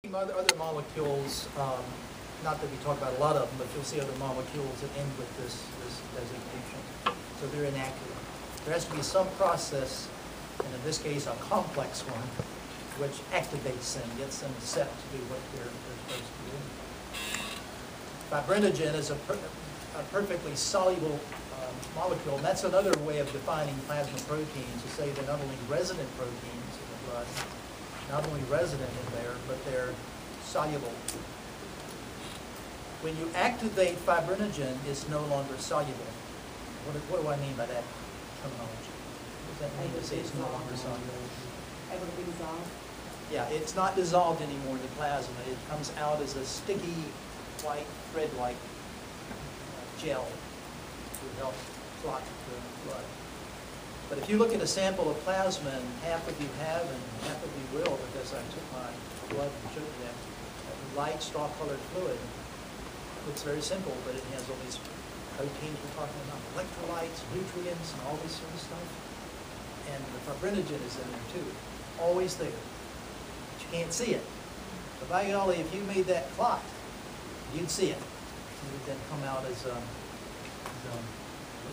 Other molecules, not that we talk about a lot of them, but you'll see other molecules that end with this designation. So they're inactive. There has to be some process, and in this case a complex one, which activates them, gets them set to do what they're supposed to do. Fibrinogen is a perfectly soluble molecule, and that's another way of defining plasma proteins, to say they're not only resident proteins in the blood, not only resident in there, but they're soluble. When you activate fibrinogen, it's no longer soluble. What do I mean by that terminology? What does that mean to say it's no longer soluble? Everything dissolved? Yeah, it's not dissolved anymore in the plasma. It comes out as a sticky, white, thread-like gel to help clot the blood. But if you look at a sample of plasma, and half of you have and half of you will, because I took my blood and showed them, light straw-colored fluid, looks very simple, but it has all these proteins we're talking about, electrolytes, nutrients, and all this sort of stuff. And the fibrinogen is in there too, always there. But you can't see it. But by golly, if you made that clot, you'd see it. It would then come out as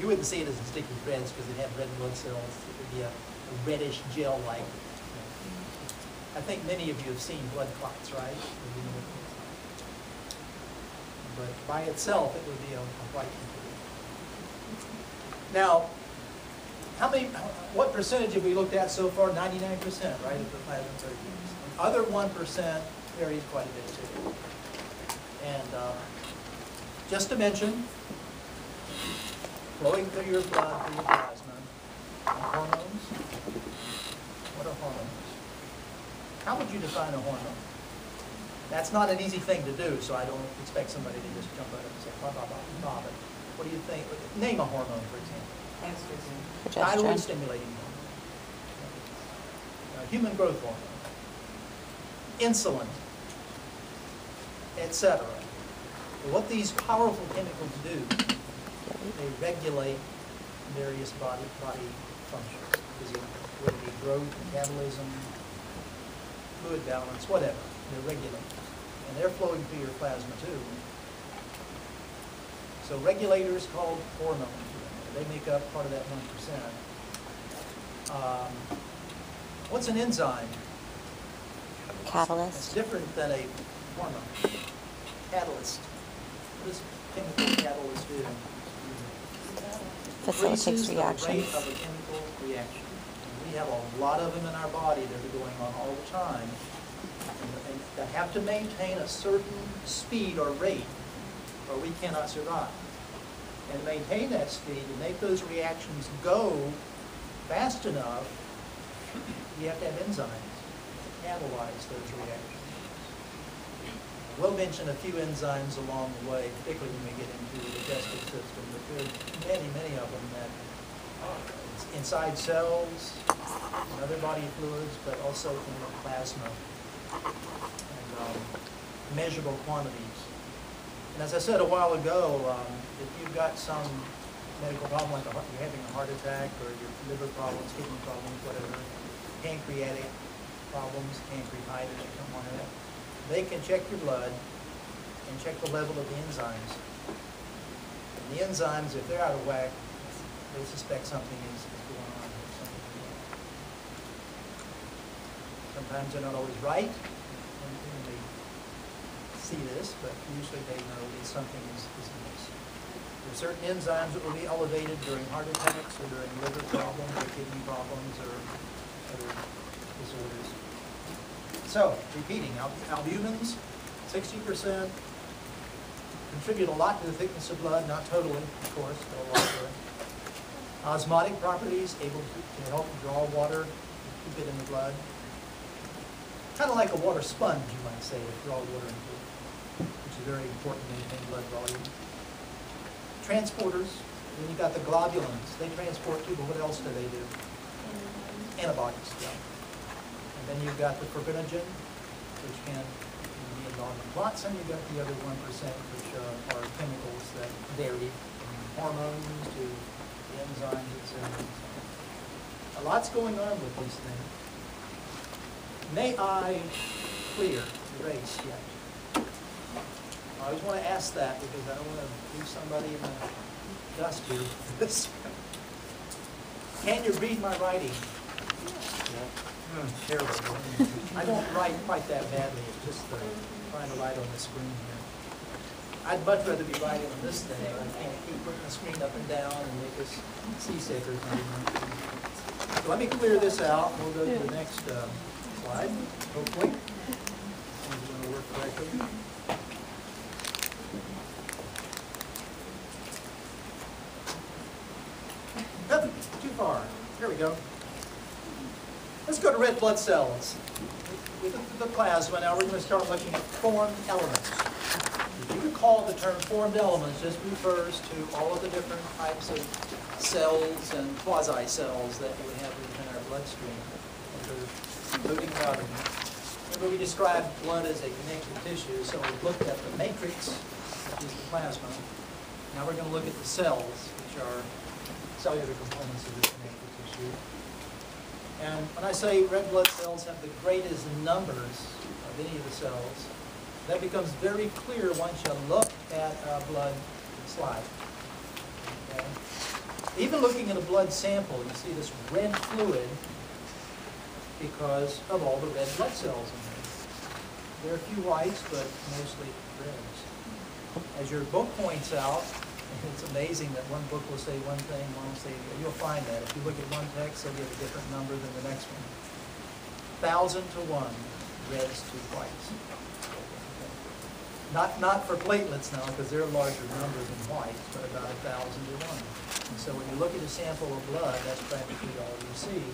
you wouldn't see it as a sticky threads because it had red blood cells. It would be a reddish gel-like. I think many of you have seen blood clots, right? But by itself, it would be a white liquid. Now, what percentage have we looked at so far? 99%, right, of the plasma proteins. Other 1% varies quite a bit too. And just to mention, flowing through your blood, through your plasma, hormones. What are hormones? How would you define a hormone? That's not an easy thing to do, so I don't expect somebody to just jump out and say, blah, blah, blah, blah. But what do you think? Name a hormone, for example. Estrogen. Thyroid stimulating hormone. Human growth hormone. Insulin, etc. What these powerful chemicals do, they regulate various body functions, whether it be growth, metabolism, fluid balance, whatever. They're regulated. And they're flowing through your plasma too. So regulators called hormones. They make up part of that 1%. What's an enzyme? Catalyst. It's different than a hormone. Catalyst. What does chemical catalyst do? Facilitates reactions. The rate of a chemical reaction. And we have a lot of them in our body that are going on all the time, and that have to maintain a certain speed or rate, or we cannot survive. And to maintain that speed, to make those reactions go fast enough, you have to have enzymes to catalyze those reactions. We'll mention a few enzymes along the way, particularly when we get into the digestive system, but there are many, many of them that are inside cells, in other body fluids, but also in the plasma, and measurable quantities. And as I said a while ago, if you've got some medical problem, like you're having a heart attack, or your liver problems, kidney problems, whatever, pancreatic problems, pancreatitis, or something like that, they can check your blood and check the level of the enzymes. And the enzymes, if they're out of whack, they suspect something is going on. Sometimes they're not always right when they see this, but usually they know that something is amiss. There are certain enzymes that will be elevated during heart attacks, or during liver problems, or kidney problems, or other disorders. So, repeating, albumins, 60%, contribute a lot to the thickness of blood, not totally, of course, but a lot to it. Osmotic properties, able to help draw water, keep it in the blood. Kind of like a water sponge, you might say, to draw water into it, which is very important to maintain blood volume. Transporters, then you've got the globulins. They transport too, but what else do they do? Antibodies, yeah. And then you've got the fibrinogen, which can be involved in clots, and you've got the other 1%, which are chemicals that vary from hormones to the enzymes, etc. A lot's going on with these things. May I clear erase yet? I always want to ask that because I don't want to leave somebody in the dust here with this. Can you read my writing? Terrible. I don't write quite that badly. It's just trying to write on the screen here. I'd much rather be writing on this thing. I can't keep putting the screen up and down and make us seasick or something. So let me clear this out. We'll go to the next slide, hopefully. It's going to work correctly. Nope, too far. Here we go. Let's go to red blood cells. We looked at the plasma. Now we're going to start looking at formed elements. If you recall, the term formed elements just refers to all of the different types of cells and quasi-cells that we have within our bloodstream, including blood. Remember, we described blood as a connective tissue, so we looked at the matrix, which is the plasma. Now we're going to look at the cells, which are cellular components of the connective tissue. And when I say red blood cells have the greatest numbers of any of the cells, that becomes very clear once you look at a blood slide. Okay? Even looking at a blood sample, you see this red fluid because of all the red blood cells in there. There are a few whites, but mostly reds. As your book points out, it's amazing that one book will say one thing, one will say, you'll find that. If you look at one text, they'll give a different number than the next one. 1,000 to 1, reds to whites. Not for platelets now, because they're larger numbers than whites, but about 1,000 to 1. And so when you look at a sample of blood, that's practically all you see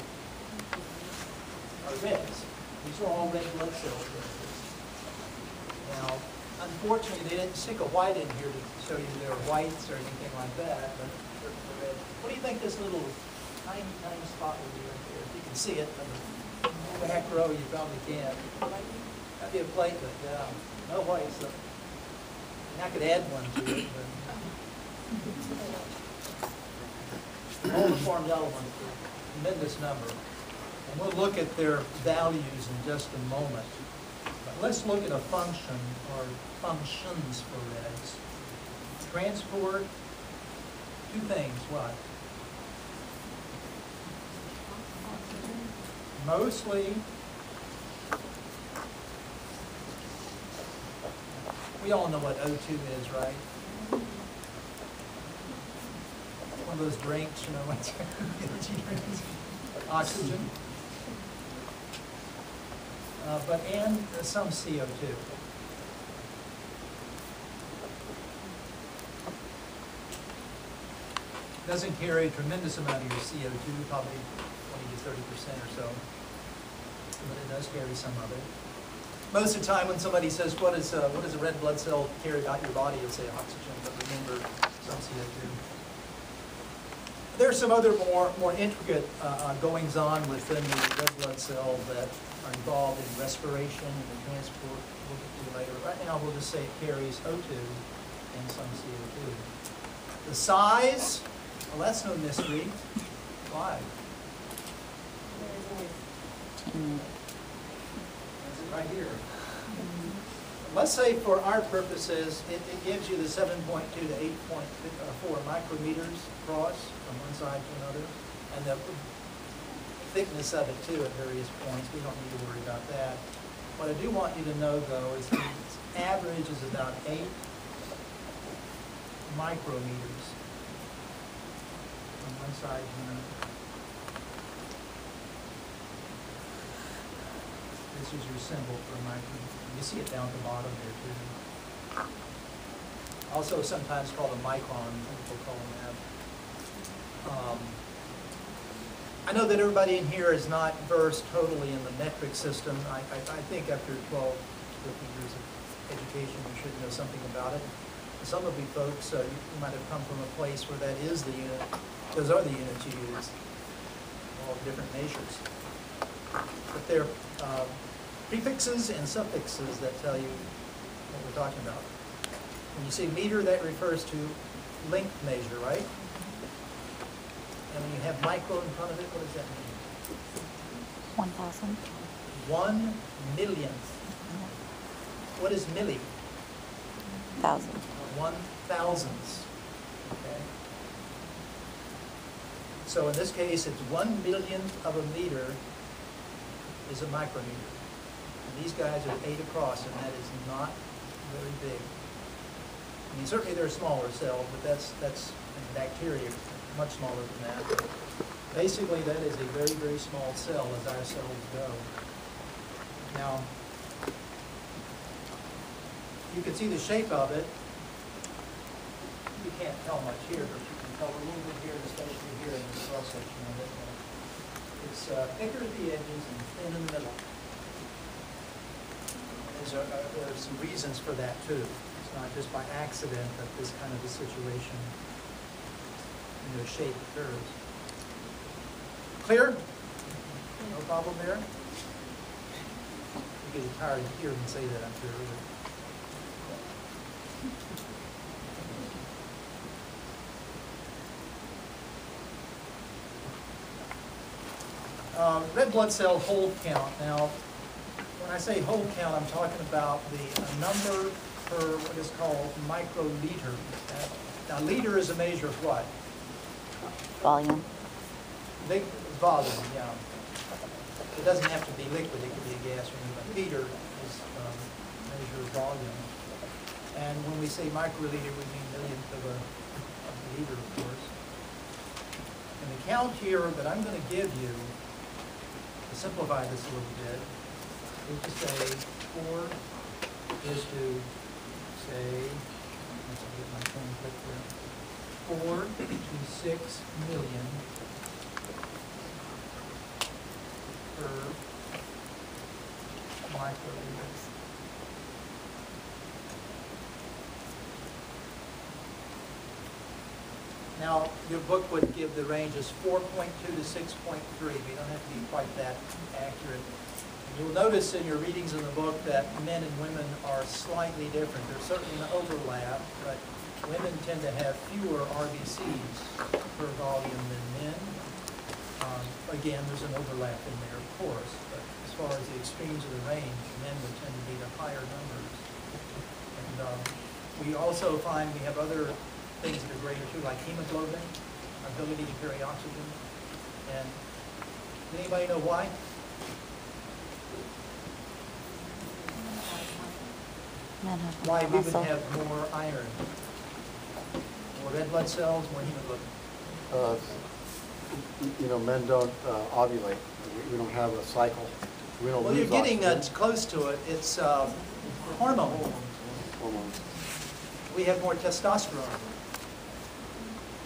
are reds. These are all red blood cells. Now, unfortunately, they didn't stick a white in here to show you there are whites or anything like that, but they're red. What do you think this little tiny, tiny spot would be right there? If you can see it from the back row, you probably can. That'd be a platelet, yeah. No whites, though. And I could add one to it, but all the formed elements, a tremendous number. And we'll look at their values in just a moment. But let's look at a function or functions for reds. Transport, two things, what? Mostly, we all know what O2 is, right? One of those drinks, you know, energy drinks. Oxygen. And some CO2. Doesn't carry a tremendous amount of your CO2, probably 20 to 30% or so, but it does carry some of it. Most of the time when somebody says, what does a red blood cell carry out your body, you'll say oxygen, but remember, some CO2. There are some other more intricate goings-on within the red blood cell that are involved in respiration and transport. We'll get to later. Right now, we'll just say it carries O2 and some CO2. The size, well, that's no mystery. Why? That's it right here. Let's say for our purposes, it gives you the 7.2 to 8.4 micrometers across from one side to another, and the thickness of it too at various points. We don't need to worry about that. What I do want you to know though is the average is about 8 micrometers from one side to another. This is your symbol for a micrometer. You see it down at the bottom there too. Also sometimes called a micron, people call them that. I know that everybody in here is not versed totally in the metric system. I think after 12, 15 years of education, you should know something about it. Some of you folks, you might have come from a place where that is the unit. Those are the units you use, all different measures. But they're prefixes and suffixes that tell you what we're talking about. When you say meter, that refers to length measure, right? And when you have micro in front of it, what does that mean? 1,000. 1 millionth. What is milli? Thousand. 1/1000ths. Okay. So in this case, it's 1/millionth of a meter is a micrometer. And these guys are 8 across, and that is not very big. I mean, certainly they're smaller cells, but that's in bacteria, much smaller than that. Basically, that is a very, very small cell as our cells go. Now, you can see the shape of it. You can't tell much here, but you can tell a little bit here, especially here in the cross section of it. It's thicker at the edges and thin in the middle. There are some reasons for that too. It's not just by accident that this kind of a situation, shape occurs. Clear? No problem there? You get tired of hearing me say that, I'm sure. Red blood cell hold count. Now, when I say hold count, I'm talking about the number per what is called microliter. Now, liter is a measure of what? Volume. Big volume, yeah. It doesn't have to be liquid, it could be a gas or anything. But liter is a measure of volume. And when we say microliter, we mean millionth of a liter, of course. And the count here that I'm going to give you, to simplify this a little bit, is to say 4 is to say, let's get my pen click here, 4 to 6 million per microliter. Now, your book would give the ranges 4.2 to 6.3. We don't have to be quite that accurate. And you'll notice in your readings in the book that men and women are slightly different. There's certainly an overlap, but women tend to have fewer RBCs per volume than men. Again, there's an overlap in there, of course, but as far as the extremes of the range, men would tend to be the higher numbers. And we also find we have other things that are greater too, like hemoglobin, ability to carry oxygen. And does anybody know why? Men have Why more we would muscle. have more iron, more red blood cells, more hemoglobin. Men don't ovulate. We don't have a cycle. We don't Well, you're lose getting oxygen. close to it. It's hormone. Hormones. We have more testosterone.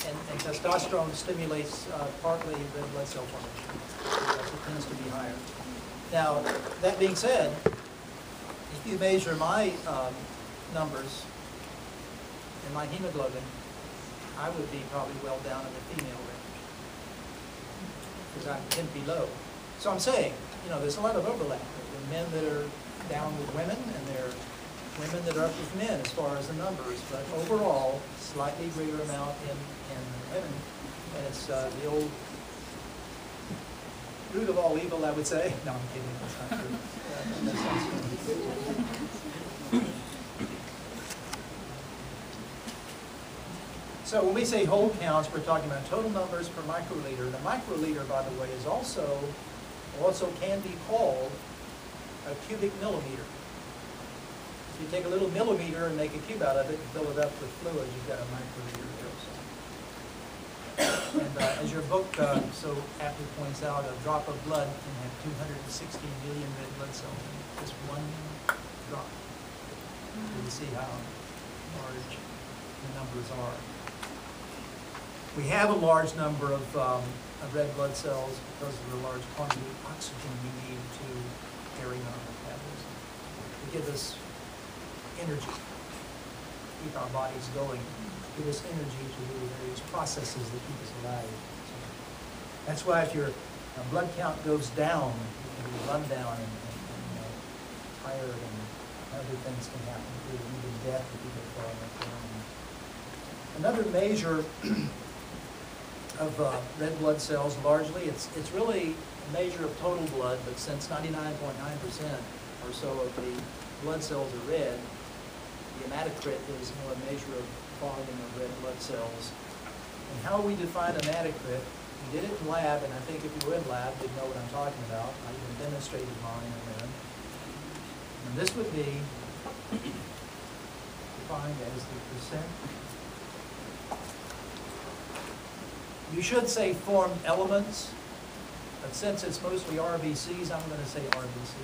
And testosterone stimulates partly red blood cell formation. It tends to be higher. Now, that being said, if you measure my numbers and my hemoglobin, I would be probably well down in the female range, because I tend to be low. So I'm saying, there's a lot of overlap. There are men that are down with women, and there are women that are up with men as far as the numbers, but overall, slightly greater amount in women. And it's the old root of all evil, I would say. No, I'm kidding. That's not true. That's not true. So when we say hold counts, we're talking about total numbers per microliter. The microliter, by the way, is also can be called a cubic millimeter. If you take a little millimeter and make a cube out of it and fill it up with fluid, you've got a microliter there. And as your book so aptly points out, a drop of blood can have 260 million red blood cells in it. Just one drop. So you see how large the numbers are. We have a large number of red blood cells because of the large quantity of oxygen we need to carry on metabolism. To give us energy, keep our bodies going, give us energy to do various processes that keep us alive. So that's why if your blood count goes down, you can be run down and tired, and other things can happen, including even death if you get far enough down. Another measure of red blood cells, largely, it's really a measure of total blood, but since 99.9% or so of the blood cells are red. The hematocrit is more a measure of volume of red blood cells. And how we define hematocrit, we did it in lab, and I think if you were in lab, you'd know what I'm talking about. I even demonstrated mine then. And this would be defined as the percent. You should say formed elements, but since it's mostly RBCs, I'm going to say RBC.